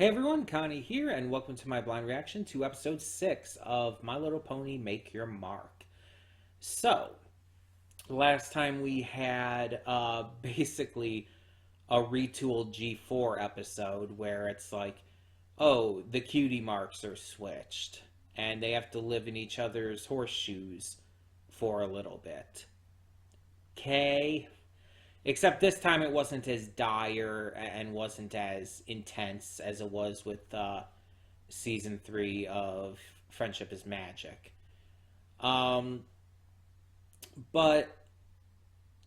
Hey everyone, Connie here, and welcome to my blind reaction to episode 6 of My Little Pony Make Your Mark. So, last time we had basically a retooled G4 episode where it's like, oh, the cutie marks are switched, and they have to live in each other's horseshoes for a little bit. Okay? Except this time it wasn't as dire and wasn't as intense as it was with season 3 of Friendship is Magic. Um, but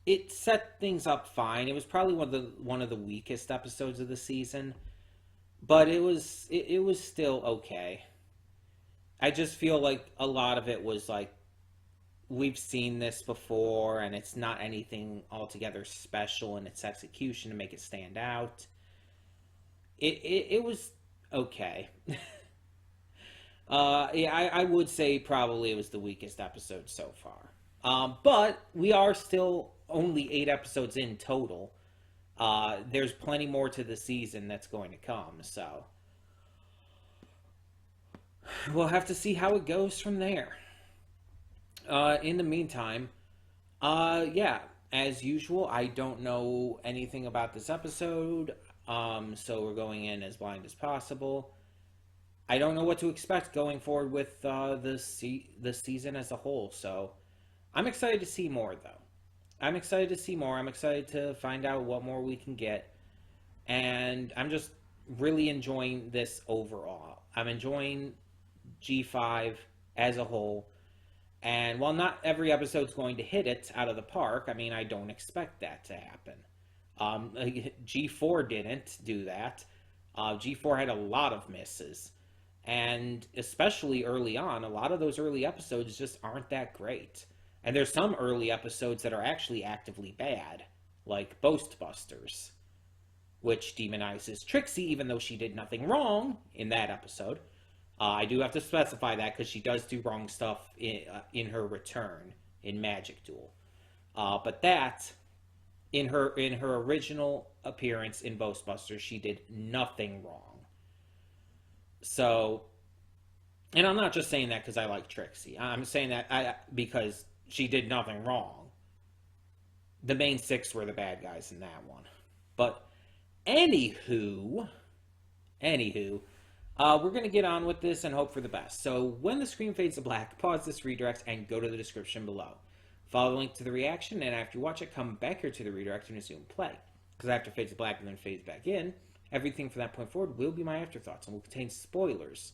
it set things up fine. It was probably one of the weakest episodes of the season, but it was still okay. I just feel like a lot of it was like we've seen this before and it's not anything altogether special in its execution to make it stand out. It was okay. Yeah, I would say probably it was the weakest episode so far. But we are still only 8 episodes in total. There's plenty more to the season that's going to come, so we'll have to see how it goes from there. In the meantime, yeah, as usual, I don't know anything about this episode, so we're going in as blind as possible. I don't know what to expect going forward with the season as a whole, so I'm excited to see more, though. I'm excited to see more. I'm excited to find out what more we can get, and I'm just really enjoying this overall. I'm enjoying G5 as a whole. And while not every episode's going to hit it out of the park, I mean, I don't expect that to happen. G4 didn't do that. G4 had a lot of misses. And especially early on, a lot of those early episodes just aren't that great. And there's some early episodes that are actually actively bad, like Ghostbusters, which demonizes Trixie, even though she did nothing wrong in that episode. I do have to specify that because she does do wrong stuff in her return in Magic Duel. But that, in her original appearance in Ghostbusters, she did nothing wrong. So, and I'm not just saying that because I like Trixie. I'm saying that because she did nothing wrong. The main 6 were the bad guys in that one. But anywho, we're going to get on with this and hope for the best. So when the screen fades to black, pause this redirect and go to the description below. Follow the link to the reaction, and after you watch it, come back here to the redirect and resume play. Because after it fades to black and then fades back in, everything from that point forward will be my afterthoughts and will contain spoilers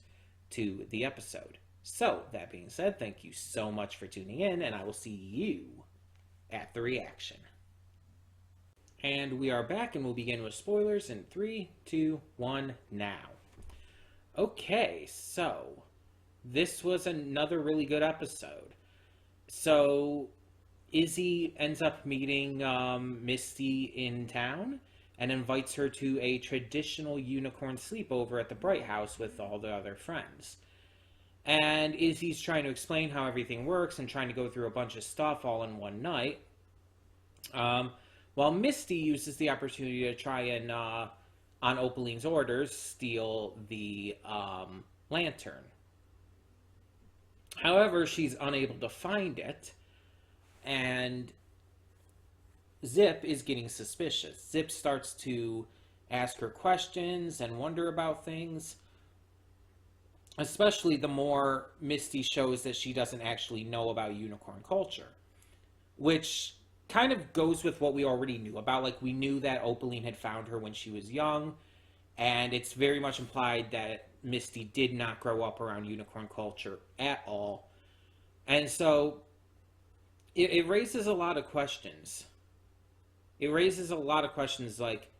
to the episode. So, that being said, thank you so much for tuning in, and I will see you at the reaction. And we are back, and we'll begin with spoilers in 3, 2, 1, now. Okay, so this was another really good episode. So Izzy ends up meeting Misty in town and invites her to a traditional unicorn sleepover at the Bright House with all the other friends. And Izzy's trying to explain how everything works and trying to go through a bunch of stuff all in one night. While Misty uses the opportunity to try and on Opaline's orders, steal the lantern. However, she's unable to find it, and Zip is getting suspicious. Zip starts to ask her questions and wonder about things, especially the more Misty shows that she doesn't actually know about unicorn culture, which kind of goes with what we already knew about. Like, we knew that Opaline had found her when she was young, and it's very much implied that Misty did not grow up around unicorn culture at all. And so it raises a lot of questions. It raises a lot of questions, like,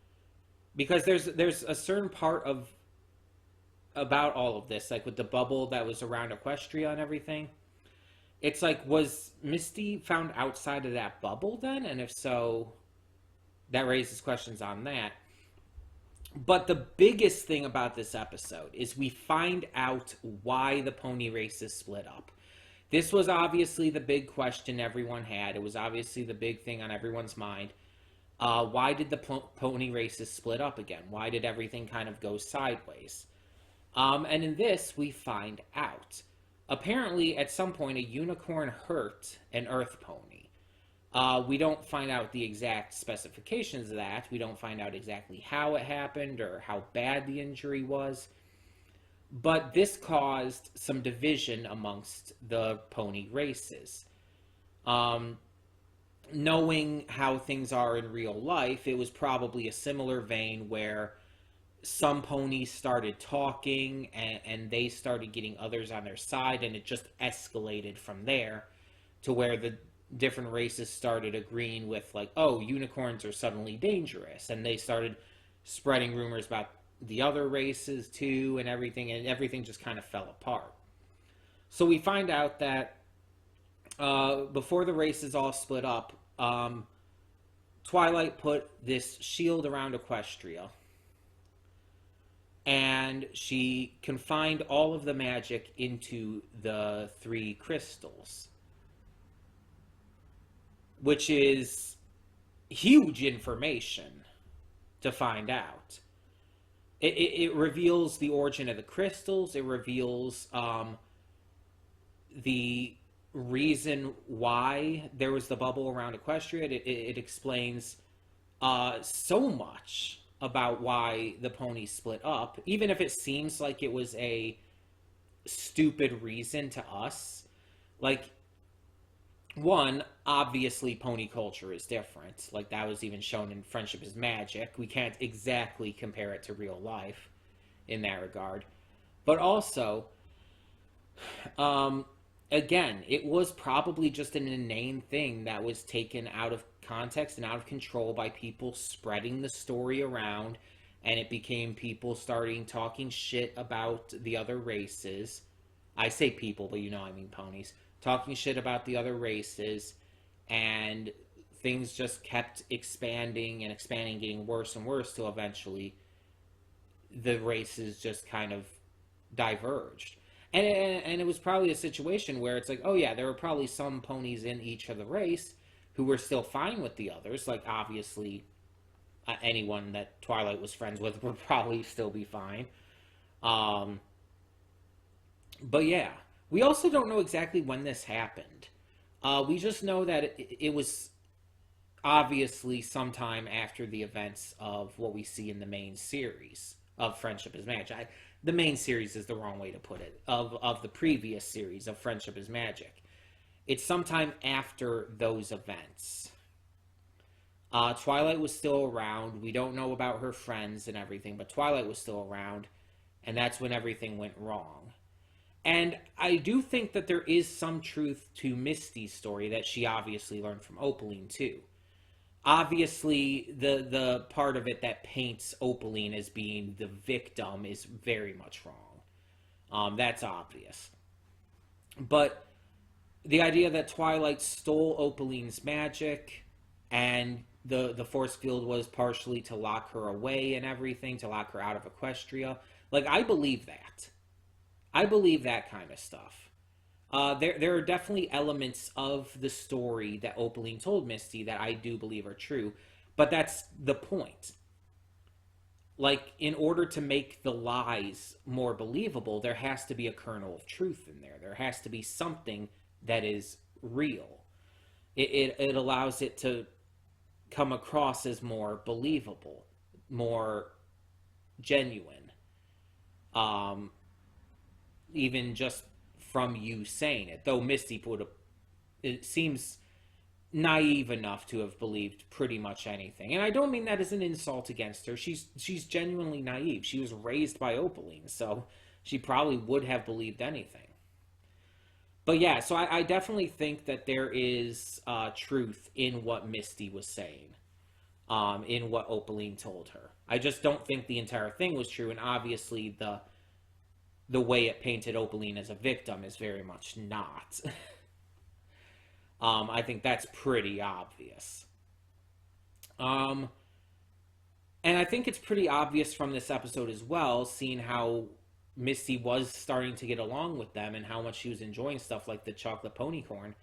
because there's a certain part of about all of this, like with the bubble that was around Equestria and everything. It's like, was Misty found outside of that bubble then? And if so, that raises questions on that. But the biggest thing about this episode is we find out why the pony race is split up. This was obviously the big question everyone had. It was obviously the big thing on everyone's mind. Why did the pony races split up again? Why did everything kind of go sideways? And in this, we find out. Apparently, at some point, a unicorn hurt an earth pony. We don't find out the exact specifications of that. We don't find out exactly how it happened or how bad the injury was. But this caused some division amongst the pony races. Knowing how things are in real life, it was probably a similar vein where some ponies started talking and they started getting others on their side, and it just escalated from there to where the different races started agreeing with, like, oh, unicorns are suddenly dangerous, and they started spreading rumors about the other races too, and everything just kind of fell apart. So we find out that before the races all split up, Twilight put this shield around Equestria, and she confined all of the magic into the 3 crystals, which is huge information to find out. It reveals the origin of the crystals. It reveals the reason why there was the bubble around Equestria. It explains so much about why the ponies split up, even if it seems like it was a stupid reason to us. Like, one, obviously pony culture is different. Like, that was even shown in Friendship is Magic. We can't exactly compare it to real life in that regard. But also, again, it was probably just an inane thing that was taken out of context and out of control by people spreading the story around, and it became people starting talking shit about the other races. I say people, but you know I mean ponies. Talking shit about the other races, and things just kept expanding and expanding, getting worse and worse, till eventually the races just kind of diverged. And it was probably a situation where it's like, oh yeah, there were probably some ponies in each of the race who were still fine with the others. Like, obviously, anyone that Twilight was friends with would probably still be fine. But yeah, we also don't know exactly when this happened. We just know that it was obviously sometime after the events of what we see in the main series of Friendship is Magic. The main series is the wrong way to put it. Of the previous series of Friendship is Magic. It's sometime after those events. Twilight was still around. We don't know about her friends and everything, but Twilight was still around, and that's when everything went wrong. And I do think that there is some truth to Misty's story that she obviously learned from Opaline too. Obviously, the part of it that paints Opaline as being the victim is very much wrong. That's obvious. But the idea that Twilight stole Opaline's magic, and the force field was partially to lock her away and everything, to lock her out of Equestria, like, I believe that. I believe that kind of stuff. There are definitely elements of the story that Opaline told Misty that I do believe are true, but that's the point. Like, in order to make the lies more believable, there has to be a kernel of truth in there. There has to be something that is real. It allows it to come across as more believable, more genuine. Even just from you saying it. Though Misty it seems naive enough to have believed pretty much anything. And I don't mean that as an insult against her. She's genuinely naive. She was raised by Opaline, so she probably would have believed anything. But yeah, so I definitely think that there is truth in what Misty was saying, in what Opaline told her. I just don't think the entire thing was true, and obviously the way it painted Opaline as a victim is very much not. I think that's pretty obvious. And I think it's pretty obvious from this episode as well, seeing how Misty was starting to get along with them and how much she was enjoying stuff like the chocolate ponycorn.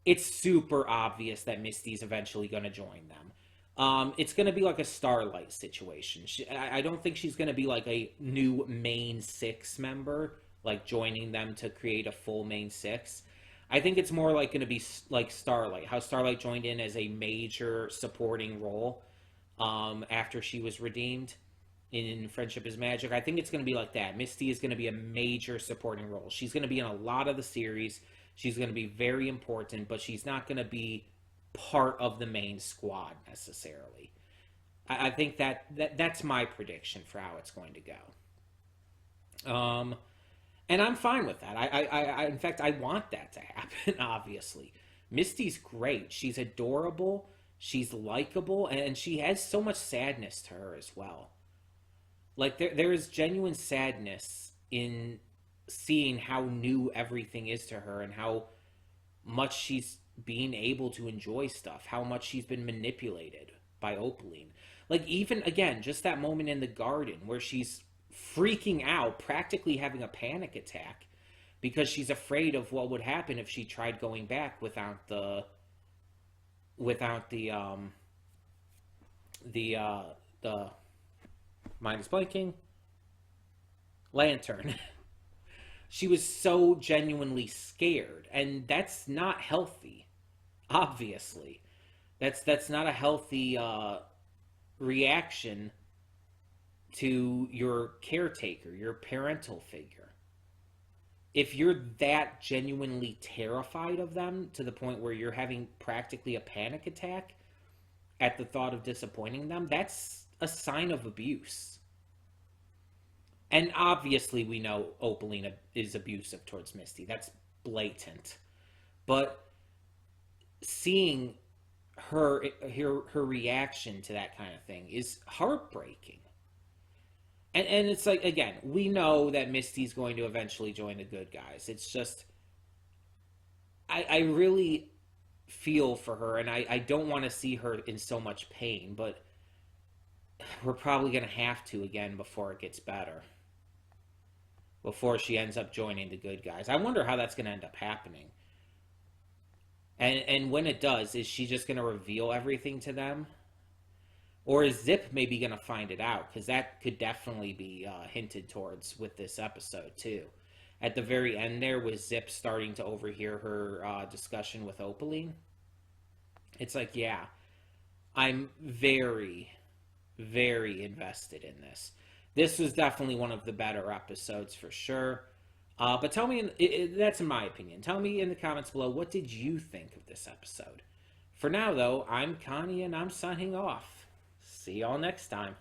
It's super obvious that Misty's eventually going to join them. It's going to be like a Starlight situation. I don't think she's going to be like a new main six member, like joining them to create a full main six. I think it's more like going to be like Starlight, how Starlight joined in as a major supporting role after she was redeemed in Friendship is Magic. I think it's going to be like that. Misty is going to be a major supporting role. She's going to be in a lot of the series. She's going to be very important, but she's not going to be part of the main squad necessarily. I think that's my prediction for how it's going to go. And I'm fine with that. In fact, I want that to happen. Obviously, Misty's great. She's adorable. She's likable, and she has so much sadness to her as well. Like there is genuine sadness in seeing how new everything is to her and how much she's being able to enjoy stuff, how much she's been manipulated by Opaline. Like even again, just that moment in the garden where she's freaking out, practically having a panic attack because she's afraid of what would happen if she tried going back without the mind is blanking lantern. She was so genuinely scared, and that's not healthy. Obviously, that's not a healthy reaction to your caretaker, your parental figure. If you're that genuinely terrified of them to the point where you're having practically a panic attack at the thought of disappointing them, that's a sign of abuse. And obviously, we know Opaline is abusive towards Misty. That's blatant. But seeing her reaction to that kind of thing is heartbreaking. And it's like, again, we know that Misty's going to eventually join the good guys. It's just, I really feel for her, and I don't want to see her in so much pain, but we're probably going to have to again before it gets better. Before she ends up joining the good guys. I wonder how that's going to end up happening. And when it does, is she just going to reveal everything to them? Or is Zip maybe going to find it out? Because that could definitely be hinted towards with this episode, too. At the very end there, with Zip starting to overhear her discussion with Opaline. It's like, yeah, I'm very, very invested in this. This was definitely one of the better episodes for sure. But tell me, that's in my opinion. Tell me in the comments below, what did you think of this episode? For now, though, I'm Connie and I'm signing off. See y'all next time.